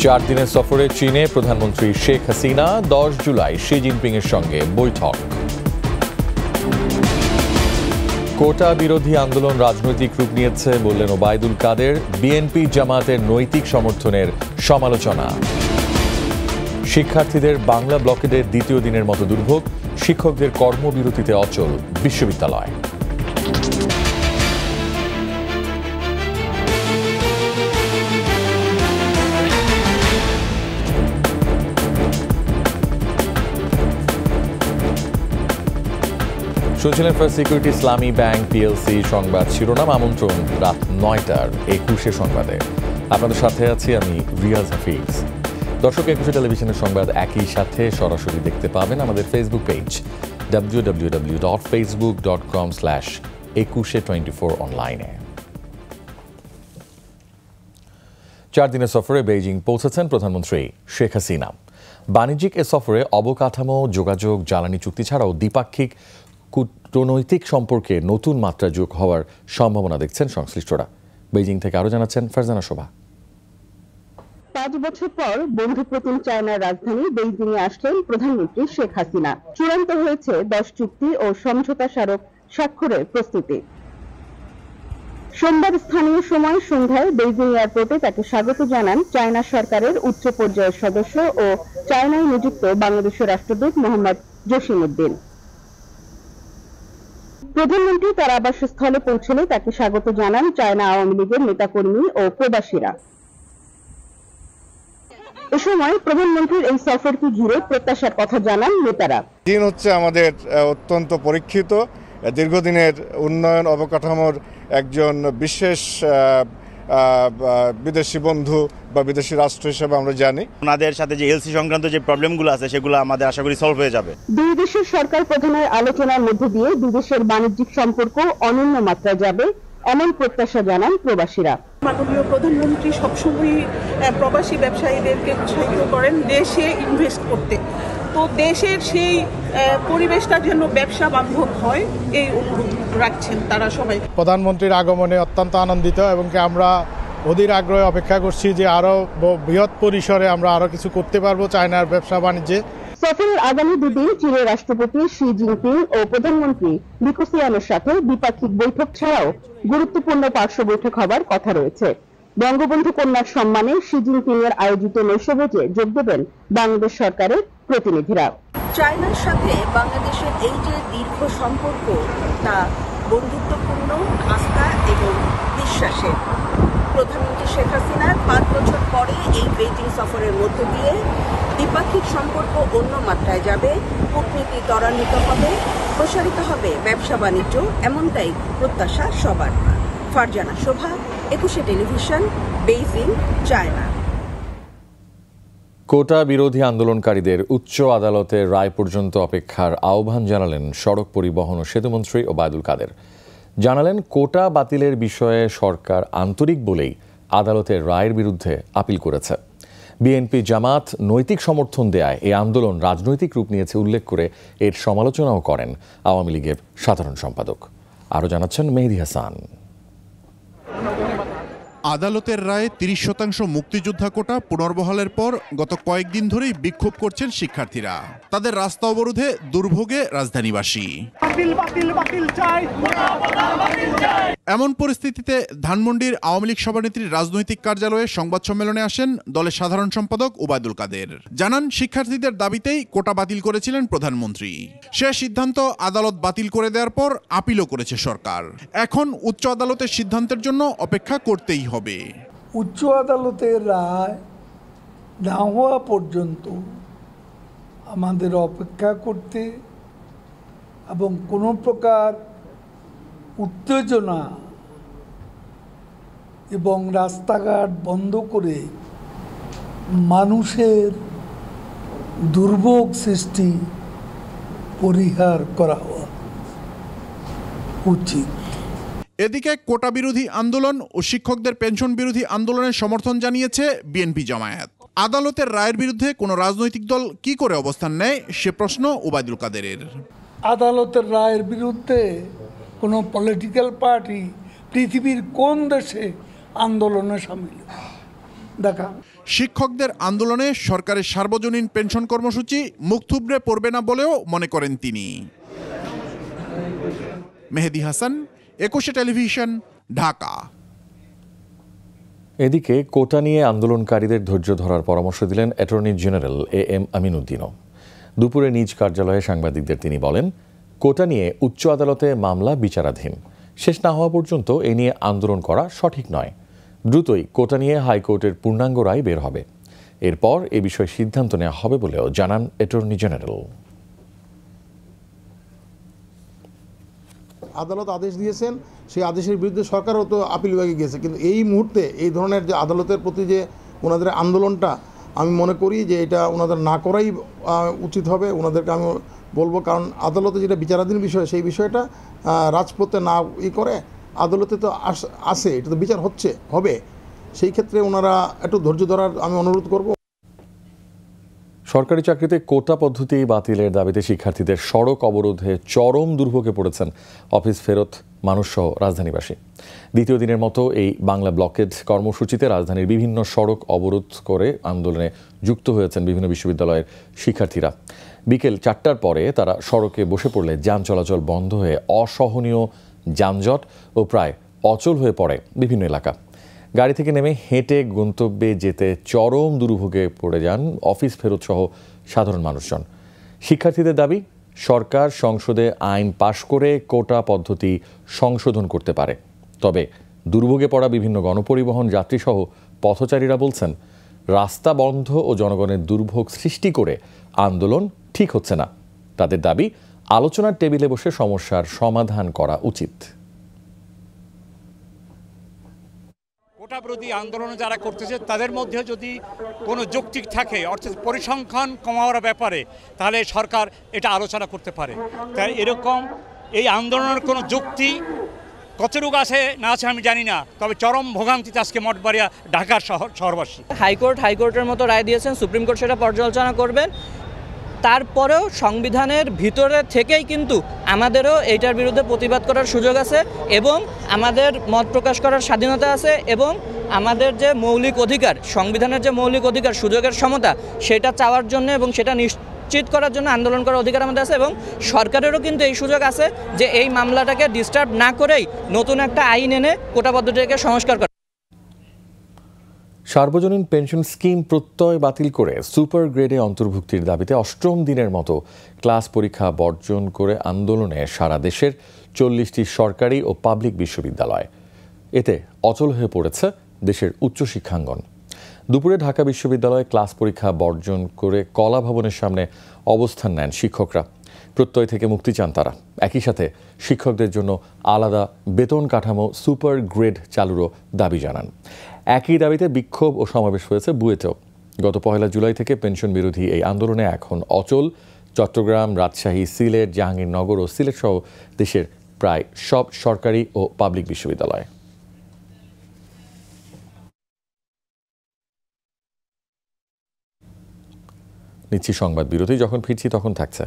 4 দিনের সফরে চীনে প্রধানমন্ত্রী শেখ হাসিনা 10 জুলাই শি জিনপিংয়ের সঙ্গে বৈঠক। কোটা বিরোধী আন্দোলন রাজনৈতিক রূপ নিয়েছে বললেন ওবায়দুল কাদের। বিএনপি জামাতের নৈতিক সমর্থনের সমালোচনা। শিক্ষার্থীদের বাংলা ব্লকেডের দ্বিতীয় দিনের মতো দুর্ভোগ, শিক্ষকদের কর্মবিরতিতে অচল বিশ্ববিদ্যালয়। শুনছিলেন ফার্স্ট সিকিউরিটি ইসলামী ব্যাংক পিএলসি সংবাদ শিরোনাম। আমন্ত্রণ রাত 9টার 21 সংবাদে। আপনাদের সাথে আছি আমি রিয়াজ হাফিজ। দর্শক, 21 টেলিভিশনের সংবাদ একই সাথে সরাসরি দেখতে পাবেন আমাদের ফেসবুক পেজ www.facebook.com/2124 অনলাইনে। 4 দিনের সফরে বেইজিং পৌঁছেছেন প্রধানমন্ত্রী শেখ হাসিনা। বাণিজ্যিক এ সফরে অবকাঠামো, যোগাযোগ, জ্বালানি চুক্তি ছাড়াও দ্বিপাক্ষিক কূটনৈতিক সম্পর্কে নতুন মাত্রা যোগ হওয়ার সম্ভাবনা দেখছেন সংশ্লিষ্টরা। বেইজিং থেকে আরো জানাচ্ছেন ফারজানা শোভা। 5 বছর পর বন্ধুপ্রতিম চায়নার রাজধানী বেইজিং এ আসলেন প্রধানমন্ত্রী শেখ হাসিনা। চূড়ান্ত হয়েছে 10 চুক্তি ও সমঝোতা স্মারক স্বাক্ষরের প্রস্তুতি। সোমবার স্থানীয় সময় সন্ধ্যায় বেইজিং এয়ারপোর্টে তাকে স্বাগত জানান চায়না সরকারের উচ্চ পর্যায়ের সদস্য ও চায়নায় নিযুক্ত বাংলাদেশের রাষ্ট্রদূত মোহাম্মদ জসিমউদ্দিন। প্রধানমন্ত্রী তার আবাসস্থলে পৌঁছলে তাকে স্বাগত জানান চায়না আওয়ামী লীগের নেতাকর্মী ও প্রবাসীরা। এ সময় প্রধানমন্ত্রীর এই সফরকে ঘিরে প্রত্যাশার কথা জানান নেতারা। চীন হচ্ছে আমাদের অত্যন্ত পরীক্ষিত দীর্ঘদিনের উন্নয়ন অবকাঠামোর একজন বিশেষ বিদেশি বন্ধু বা বিদেশি রাষ্ট্র হিসেবে আমরা জানি। ওনাদের সাথে যে এলসি সংক্রান্ত যে প্রবলেমগুলো আছে সেগুলো আমাদের আশা করি সলভ হয়ে যাবে। দুই দেশের সরকার প্রধানের আলোচনার মধ্যে দিয়ে দুই দেশের বাণিজ্যিক সম্পর্ক অনন্য মাত্রায় যাবে এমন প্রত্যাশা জানান প্রবাসীরা। মাননীয় প্রধানমন্ত্রী সবসময় প্রবাসী ব্যবসায়ীদেরকে উৎসাহিত করেন দেশে ইনভেস্ট করতে। তো দেশের সেই পরিবেশটা যেন ব্যবসা বান্ধব হয় এই অনুরোধ রাখছেন তারা সবাই। প্রধানমন্ত্রীর আগমনে অত্যন্ত আনন্দিত এবং আমরা অধীর আগ্রহে অপেক্ষা করছি যে আরো বৃহৎ পরিসরে আমরা আরো কিছু করতে পারবো চায়নার ব্যবসা বাণিজ্যে। সফরের আগামী দুদিন চীনের রাষ্ট্রপতি শি জিনপিং ও প্রধানমন্ত্রী লি কেতিয়ানের সাথে দ্বিপাক্ষিক বৈঠক ছাড়াও গুরুত্বপূর্ণ পার্শ্ব বৈঠক হবার কথা রয়েছে। বঙ্গবন্ধু কন্যার সম্মানে শি জিনপিং এর আয়োজিত নৈশভোজে যোগ দেবেন বাংলাদেশ সরকারের প্রতিনিধিরা। চায়নার সাথে বাংলাদেশের এই যে দীর্ঘ সম্পর্ক তা বন্ধুত্বপূর্ণ, আস্থা এবং বিশ্বাসের। প্রধানমন্ত্রী শেখ হাসিনার 5 বছর পরে এই বেইজিং সফরের মধ্য দিয়ে দ্বিপাক্ষিক সম্পর্ক অন্য মাত্রায় যাবে, কূটনীতি ত্বরান্বিত হবে, প্রসারিত হবে ব্যবসা বাণিজ্য, এমনটাই প্রত্যাশা সবার। ফারজানা শোভা, 21 টেলিভিশন, বেইজিং, চায়না। কোটা বিরোধী আন্দোলনকারীদের উচ্চ আদালতের রায় পর্যন্ত অপেক্ষার আহ্বান জানালেন সড়ক পরিবহন ও সেতুমন্ত্রী ওবায়দুল কাদের। জানালেন, কোটা বাতিলের বিষয়ে সরকার আন্তরিক বলেই আদালতের রায়ের বিরুদ্ধে আপিল করেছে। বিএনপি জামাত নৈতিক সমর্থন দেয়ায় এই আন্দোলন রাজনৈতিক রূপ নিয়েছে উল্লেখ করে এর সমালোচনাও করেন আওয়ামী লীগের সাধারণ সম্পাদক। আরও জানাচ্ছেন মেহেদী হাসান। আদালতের রায়ে 30% মুক্তিযোদ্ধা কোটা পুনর্বহালের পর গত কয়েকদিন ধরেই বিক্ষোভ করছেন শিক্ষার্থীরা। তাদের রাস্তা অবরোধে দুর্ভোগে রাজধানীবাসী। এমন পরিস্থিতিতে ধানমন্ডির আওয়ামী লীগ সভানেত্রীর রাজনৈতিক কার্যালয়ে সংবাদ সম্মেলনে আসেন দলের সাধারণ সম্পাদক ওবায়দুল কাদের। জানান, শিক্ষার্থীদের দাবিতেই কোটা বাতিল করেছিলেন প্রধানমন্ত্রী। সে সিদ্ধান্ত আদালত বাতিল করে দেওয়ার পর আপিলও করেছে সরকার। এখন উচ্চ আদালতের সিদ্ধান্তের জন্য অপেক্ষা করতেই হবে। উচ্চ আদালতের রায় না হওয়া পর্যন্ত আমাদের অপেক্ষা করতে এবং কোনো প্রকার উত্তেজনা এবং রাস্তাঘাট বন্ধ করে মানুষের দুর্ভোগ সৃষ্টি পরিহার করা উচিত। এদিকে কোটা বিরোধী আন্দোলন ও শিক্ষকদের পেনশন বিরোধী আন্দোলনের সমর্থন জানিয়েছে বিএনপি জামায়াত। আদালতের রায়ের বিরুদ্ধে কোনো রাজনৈতিক দল কি করে অবস্থান নেয় সে প্রশ্ন ওবায়দুল কাদেরের। আদালতের রায়ের বিরুদ্ধে কোনো পলিটিক্যাল পার্টি পৃথিবীর কোন দেশে আন্দোলনে সামিল দেখা। শিক্ষকদের আন্দোলনে সরকারের সার্বজনীন পেনশন কর্মসূচি মুখ থুবড়ে পড়বে না বলেও মনে করেন তিনি। মেহেদী হাসান, 21 টেলিভিশন, ঢাকা। এদিকে কোটা নিয়ে আন্দোলনকারীদের ধৈর্য ধরার পরামর্শ দিলেন অ্যাটর্নি জেনারেল AM আমিনুদ্দিনও। দুপুরে নিজ কার্যালয়ে সাংবাদিকদের তিনি বলেন, কোটা নিয়ে উচ্চ আদালতে মামলা বিচারাধীন, শেষ না হওয়া পর্যন্ত এ নিয়ে আন্দোলন করা সঠিক নয়। দ্রুতই কোটা নিয়ে হাইকোর্টের পূর্ণাঙ্গ রায় বের হবে, এরপর এ বিষয়ে সিদ্ধান্ত নেওয়া হবে বলেও জানান অ্যাটর্নি জেনারেল। আদালত আদেশ দিয়েছেন, সেই আদেশের বিরুদ্ধে সরকারও তো আপিল বিভাগে গিয়েছে, কিন্তু এই মুহূর্তে এই ধরনের যে আদালতের প্রতি যে ওনাদের আন্দোলনটা, আমি মনে করি যে এটা ওনাদের না করাই উচিত হবে। ওনাদেরকে আমি বলবো, কারণ আদালতে যেটা বিচারাধীন বিষয়, সেই বিষয়টা রাজপথে না করে আদালতে তো আসে, এটা তো বিচার হবে, সেই ক্ষেত্রে ওনারা একটু ধৈর্য ধরার আমি অনুরোধ করব। সরকারি চাকরিতে কোটা পদ্ধতি বাতিলের দাবিতে শিক্ষার্থীদের সড়ক অবরোধে চরম দুর্ভোগে পড়েছেন অফিস ফেরত মানুষসহ রাজধানীবাসী। দ্বিতীয় দিনের মতো এই বাংলা ব্লকেড কর্মসূচিতে রাজধানীর বিভিন্ন সড়ক অবরোধ করে আন্দোলনে যুক্ত হয়েছেন বিভিন্ন বিশ্ববিদ্যালয়ের শিক্ষার্থীরা। বিকেল 4টার পরে তারা সড়কে বসে পড়লে যান চলাচল বন্ধ হয়ে অসহনীয় যানজট ও প্রায় অচল হয়ে পড়ে বিভিন্ন এলাকা। গাড়ি থেকে নেমে হেঁটে গন্তব্যে যেতে চরম দুর্ভোগে পড়ে যান অফিস ফেরত সহ সাধারণ মানুষজন। শিক্ষার্থীদের দাবি, সরকার সংসদে আইন পাশ করে কোটা পদ্ধতি সংশোধন করতে পারে। তবে দুর্ভোগে পড়া বিভিন্ন গণপরিবহন যাত্রীসহ পথচারীরা বলছেন, রাস্তা বন্ধ ও জনগণের দুর্ভোগ সৃষ্টি করে আন্দোলন ঠিক হচ্ছে না। তাদের দাবি, আলোচনার টেবিলে বসে সমস্যার সমাধান করা উচিত। কোটাবিরোধী আন্দোলন যারা করতেছে তাদের মধ্যে যদি কোনো যৌক্তিক থাকে, অর্থাৎ পরিসংখ্যান কমানোর ব্যাপারে, তাহলে সরকার এটা আলোচনা করতে পারে। তাই এরকম এই আন্দোলনের কোনো যুক্তি কতটুকু আছে না আছে আমি জানি না, তবে চরম ভোগান্তিতে আজকে মঠবাড়িয়া ঢাকার শহরবাসী। হাইকোর্টের মতো রায় দিয়েছেন, সুপ্রিম কোর্ট সেটা পর্যালোচনা করবেন। তারপরেও সংবিধানের ভিতরে থেকেই কিন্তু আমাদেরও এইটার বিরুদ্ধে প্রতিবাদ করার সুযোগ আছে এবং আমাদের মত প্রকাশ করার স্বাধীনতা আছে এবং আমাদের যে মৌলিক অধিকার, সংবিধানের যে মৌলিক অধিকার, সুযোগের সমতা, সেটা চাওয়ার জন্য এবং সেটা নিশ্চিত করার জন্য আন্দোলন করার অধিকার আমাদের আছে এবং সরকারেরও কিন্তু এই সুযোগ আছে যে এই মামলাটাকে ডিস্টার্ব না করেই নতুন একটা আইন এনে কোটা পদ্ধতিকে সংস্কার করা। সার্বজনীন পেনশন স্কিম প্রত্যয় বাতিল করে সুপার গ্রেডে অন্তর্ভুক্তির দাবিতে ৮ম দিনের মতো ক্লাস পরীক্ষা বর্জন করে আন্দোলনে সারা দেশের 40টি সরকারি ও পাবলিক বিশ্ববিদ্যালয়। এতে অচল হয়ে পড়েছে দেশের উচ্চশিক্ষাঙ্গন। দুপুরে ঢাকা বিশ্ববিদ্যালয়ে ক্লাস পরীক্ষা বর্জন করে কলা ভবনের সামনে অবস্থান নেন শিক্ষকরা। প্রত্যয় থেকে মুক্তি চান তারা। একই সাথে শিক্ষকদের জন্য আলাদা বেতন কাঠামো সুপার গ্রেড চালুরও দাবি জানান। একই দাবিতে বিক্ষোভ ও সমাবেশ হয়েছে বুয়েটেও। গত 1 জুলাই থেকে পেনশন বিরোধী এই আন্দোলনে এখন অচল চট্টগ্রাম, রাজশাহী, সিলেট, জাহাঙ্গীরনগর ও সিলেট সহ দেশের প্রায় সব সরকারি ও পাবলিক বিশ্ববিদ্যালয়। নিচ্ছি সংবাদ বিরতি, যখন ফিরছি তখন থাকছে।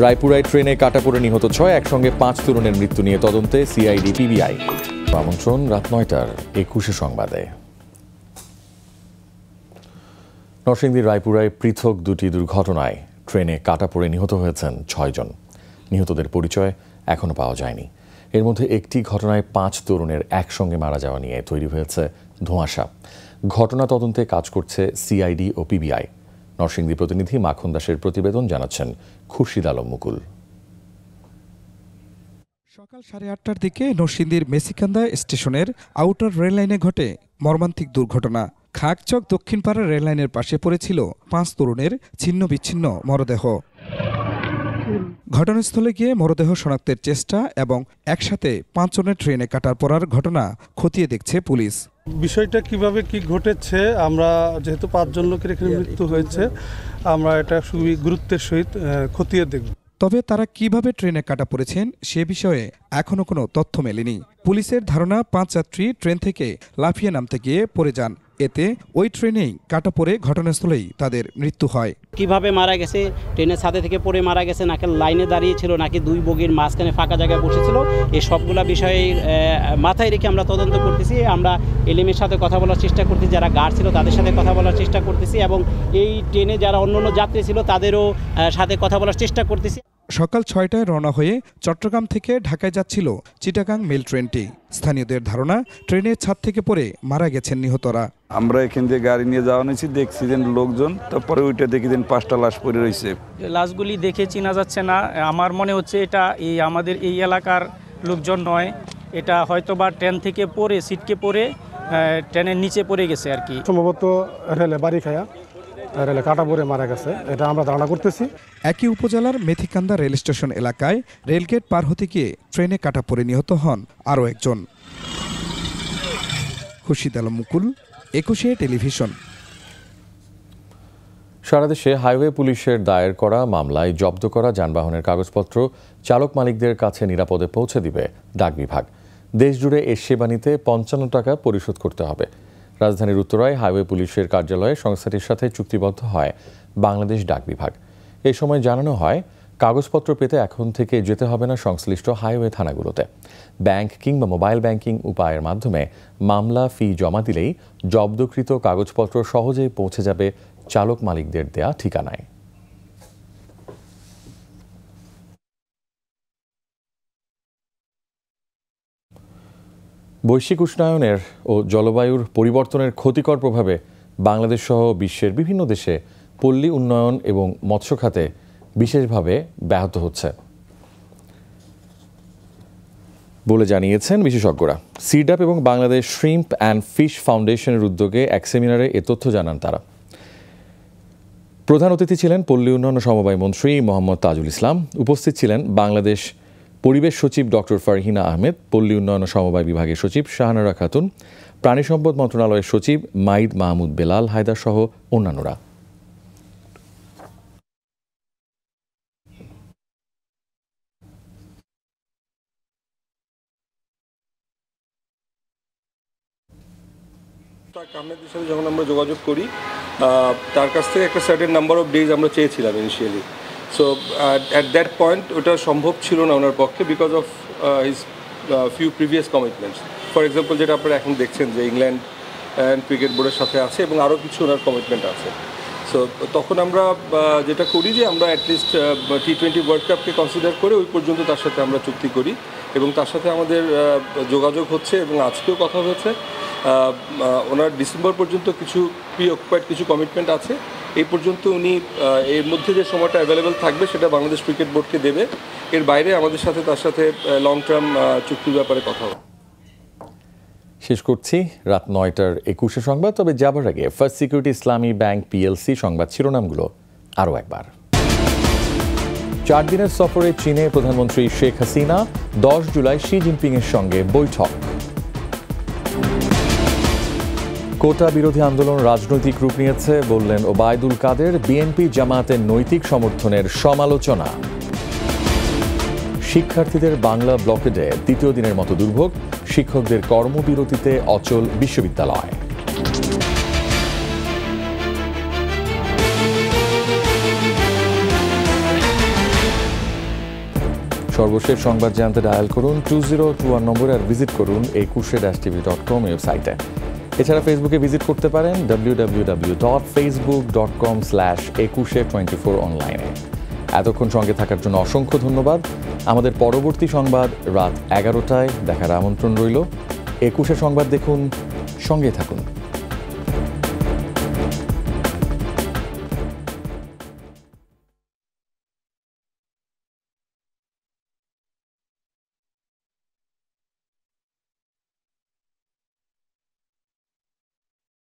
রায়পুরায় ট্রেনে কাটা পড়ে নিহত 6, একসঙ্গে 5 তরুণের মৃত্যু নিয়ে তদন্তে সিআইডি পিবিআই। আমন্ত্রণ রাত 9টার 21 সংবাদে। নরসিংদীর রায়পুরায় পৃথক দুটি দুর্ঘটনায় ট্রেনে কাটা পড়ে নিহত হয়েছেন 6 জন। নিহতদের পরিচয় এখনো পাওয়া যায়নি। এর মধ্যে একটি ঘটনায় 5 তরুণের একসঙ্গে মারা যাওয়া নিয়ে তৈরি হয়েছে ধোঁয়াশা। ঘটনা তদন্তে কাজ করছে সিআইডি ও পিবিআই। নরসিংদী প্রতিনিধি মাখন দাসের প্রতিবেদন, জানাচ্ছেন খুরশিদ আলম মুকুল। সকাল 8:30টার দিকে নরসিংদীর মেসিকান্দা স্টেশনের আউটার রেল লাইনে ঘটে মর্মান্তিক দুর্ঘটনা। খাকচক দক্ষিণপাড়া রেল লাইনের পাশে পড়েছিল 5 তরুণের ছিন্ন বিচ্ছিন্ন মরদেহ। ঘটনাস্থলে গিয়ে মরদেহ শনাক্তের চেষ্টা এবং একসাথে 5 জনের ট্রেনে কাটার পড়ার ঘটনা খতিয়ে দেখছে পুলিশ। বিষয়টা কিভাবে কি ঘটেছে, আমরা যেহেতু 5 জন লোকের এখানে মৃত্যু হয়েছে, আমরা এটা খুবই গুরুত্বের সহিত খতিয়ে দেখব। তবে তারা কিভাবে ট্রেনে কাটা পড়েছেন সে বিষয়ে এখনো কোনো তথ্য মেলেনি। পুলিশের ধারণা 5 যাত্রী ট্রেন থেকে লাফিয়ে নামতে গিয়ে পড়ে যান। এতে ওই ট্রেনেই কাটা পড়ে ঘটনাস্থলেই তাদের মৃত্যু হয়। কিভাবে মারা গেছে, ট্রেনের ছাদে থেকে পড়ে মারা গেছে, নাকি লাইনে দাঁড়িয়ে ছিল, নাকি দুই বগির মাঝখানে ফাঁকা জায়গায় বসেছিল, এই সবগুলা বিষয়ে মাথায় রেখে আমরা তদন্ত করতেছি। আমরা এলএমের সাথে কথা বলার চেষ্টা করতেছি, যারা গার্ড ছিল তাদের সাথে কথা বলার চেষ্টা করতেছি, এবং এই ট্রেনে যারা অন্যান্য যাত্রী ছিল তাদেরও সাথে কথা বলার চেষ্টা করতেছি। সকাল 6টায় রওনা হয়ে চট্টগ্রাম থেকে ঢাকায় যাচ্ছিল চিটাগাং মেল ট্রেনটি। স্থানীয়দের ধারণা, ট্রেনের ছাদ থেকে পড়ে মারা গেছেন নিহতরা। আমরা এখান থেকে গাড়ি নিয়ে যাওয়া নিয়েছি, দেখছি যে লোকজন, তারপরে ওইটা দেখি দেন 5টা লাশ পড়ে রয়েছে। লাশগুলি দেখে চেনা যাচ্ছে না। আমার মনে হচ্ছে এটা আমাদের এই এলাকার লোকজন নয়, এটা হয়তোবা ট্রেন থেকে পড়ে সিটকে পড়ে ট্রেনের নিচে পড়ে গেছে আর কি। সম্ভবত রেলে বাড়ি খায়া রেলে কাটা পড়ে মারা গেছে, এটা আমরা ধারণা করতেছি। একই উপজেলার মেথিকান্দা রেল স্টেশন এলাকায় রেলগেট পার হতে গিয়ে ট্রেনে কাটা পড়ে নিহত হন আরও একজন। খুরশিদ আলম মুকুল, 21 টেলিভিশন। সারা দেশে হাইওয়ে পুলিশের দায়ের করা মামলায় জব্দ করা যানবাহনের কাগজপত্র চালক মালিকদের কাছে নিরাপদে পৌঁছে দিবে ডাক বিভাগ। দেশজুড়ে এ সেবা নিতে 55 টাকা পরিশোধ করতে হবে। রাজধানীর উত্তরায় হাইওয়ে পুলিশের কার্যালয়ে সংস্থাটির সাথে চুক্তিবদ্ধ হয় বাংলাদেশ ডাক বিভাগ। এই সময় জানানো হয়, কাগজপত্র পেতে এখন থেকে যেতে হবে না সংশ্লিষ্ট হাইওয়ে থানাগুলোতে। ব্যাংক কিংবা মোবাইল ব্যাংকিং উপায়ের মাধ্যমে মামলা ফি জমা দিলেই জব্দকৃত কাগজপত্র সহজেই পৌঁছে যাবে চালক মালিকদের দেয়া ঠিকানায়। বৈশ্বিক উষ্ণায়নের ও জলবায়ুর পরিবর্তনের ক্ষতিকর প্রভাবে বাংলাদেশ সহ বিশ্বের বিভিন্ন দেশে পল্লী উন্নয়ন এবং মৎস্য খাতে বিশেষভাবে ব্যাহত হচ্ছে বলে জানিয়েছেন বিশেষজ্ঞরা। সিডাপ এবং বাংলাদেশ শ্রিম্প অ্যান্ড ফিশ ফাউন্ডেশনের উদ্যোগে এক সেমিনারে এ তথ্য জানান তারা। প্রধান অতিথি ছিলেন পল্লী উন্নয়ন ও সমবায় মন্ত্রী মোহাম্মদ তাজুল ইসলাম। উপস্থিত ছিলেন বাংলাদেশ পরিবেশ সচিব ডক্টর ফারহিনা আহমেদ, পল্লী উন্নয়ন ও সমবায় বিভাগের সচিব শাহানারা খাতুন, প্রাণী সম্পদ মন্ত্রণালয়ের সচিব মাইদ মাহমুদ বেলাল হায়দার সহ অন্যান্যরা। আহমেদের সাথে যখন আমরা যোগাযোগ করি, তার কাছ থেকে একটা সার্টেন নাম্বার অফ ডেজ আমরা চেয়েছিলাম initially. So at that point ওটা সম্ভব ছিল না ওনার পক্ষে, because of his few previous commitments. For example, যেটা আপনারা এখন দেখছেন যে ইংল্যান্ড অ্যান্ড ক্রিকেট বোর্ডের সাথে আছে এবং আরও কিছু ওনার কমিটমেন্ট আছে। সো তখন আমরা যেটা করি যে আমরা অ্যাটলিস্ট T20 ওয়ার্ল্ড কাপকে কনসিডার করে ওই পর্যন্ত তার সাথে আমরা চুক্তি করি, এবং তার সাথে আমাদের যোগাযোগ হচ্ছে এবং আজকেও কথা হয়েছে। ওনার ডিসেম্বর পর্যন্ত কিছু প্রি অকুপাইড কিছু কমিটমেন্ট আছে, এই পর্যন্ত উনি এর মধ্যে যে সময়টা অ্যাভেলেবেল থাকবে সেটা বাংলাদেশ ক্রিকেট বোর্ডকে দেবে। এর বাইরে আমাদের সাথে তার সাথে লং টার্ম চুক্তির ব্যাপারে কথা হবে। শেষ করছি রাত 9টার 21 সংবাদ। তবে যাবার আগে ফার্স্ট সিকিউরিটি ইসলামী ব্যাংক PLC সংবাদ শিরোনামগুলো আরও একবার। 4 দিনের সফরে চীনে প্রধানমন্ত্রী শেখ হাসিনা, 10 জুলাই শি জিনপিংয়ের সঙ্গে বৈঠক। কোটা বিরোধী আন্দোলন রাজনৈতিক রূপ নিয়েছে বললেন ওবায়দুল কাদের। বিএনপি জামায়াতের নৈতিক সমর্থনের সমালোচনা। শিক্ষার্থীদের বাংলা ব্লকেডে দ্বিতীয় দিনের মতো দুর্ভোগ, শিক্ষকদের কর্মবিরতিতে অচল বিশ্ববিদ্যালয়। সর্বশেষ সংবাদ জানতে ডায়াল করুন 2021 নম্বরে আর ভিজিট করুন 21-tv.com ওয়েবসাইটে। এছাড়া ফেসবুকে ভিজিট করতে পারেন www.facebook.com/2124 অনলাইনে। এতক্ষণ সঙ্গে থাকার জন্য অসংখ্য ধন্যবাদ। আমাদের পরবর্তী সংবাদ রাত 11টায় দেখার আমন্ত্রণ রইল। 21 সংবাদ দেখুন, সঙ্গে থাকুন।